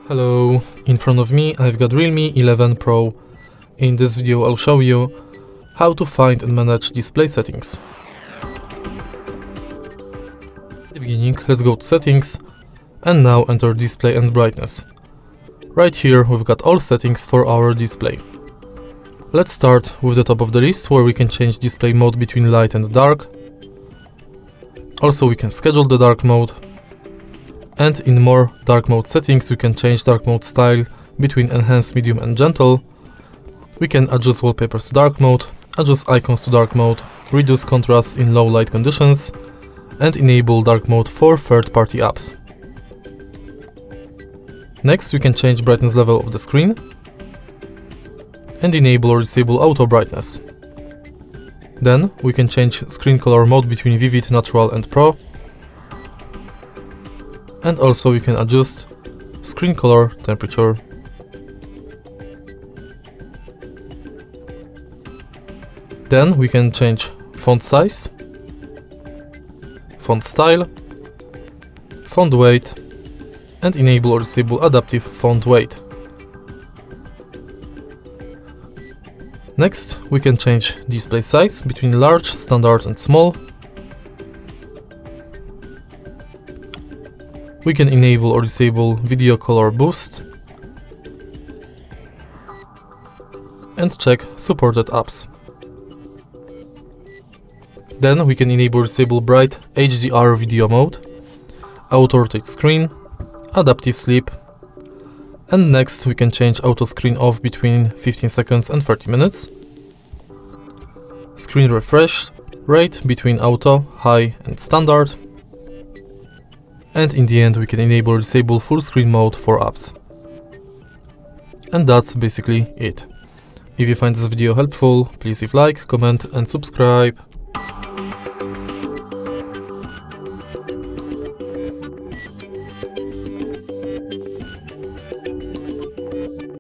Hello, in front of me I've got Realme 11 Pro. In this video I'll show you how to find and manage display settings. At the beginning, let's go to settings and now enter display and brightness. Right here we've got all settings for our display. Let's start with the top of the list where we can change display mode between light and dark. Also we can schedule the dark mode. And in more dark mode settings we can change dark mode style between enhanced, medium and gentle. We can adjust wallpapers to dark mode, adjust icons to dark mode, reduce contrast in low light conditions, and enable dark mode for third-party apps. Next we can change brightness level of the screen and enable or disable auto brightness. Then we can change screen color mode between vivid, natural and pro. And also we can adjust screen color temperature. Then we can change font size, font style, font weight, and enable or disable adaptive font weight. Next we can change display size between large, standard and small. We can enable or disable video color boost and check supported apps. Then we can enable or disable bright HDR video mode, auto rotate screen, adaptive sleep, and next we can change auto screen off between 15 seconds and 30 minutes, screen refresh rate between auto, high and standard, and in the end we can enable or disable full screen mode for apps. And that's basically it. If you find this video helpful, please leave like, comment and subscribe.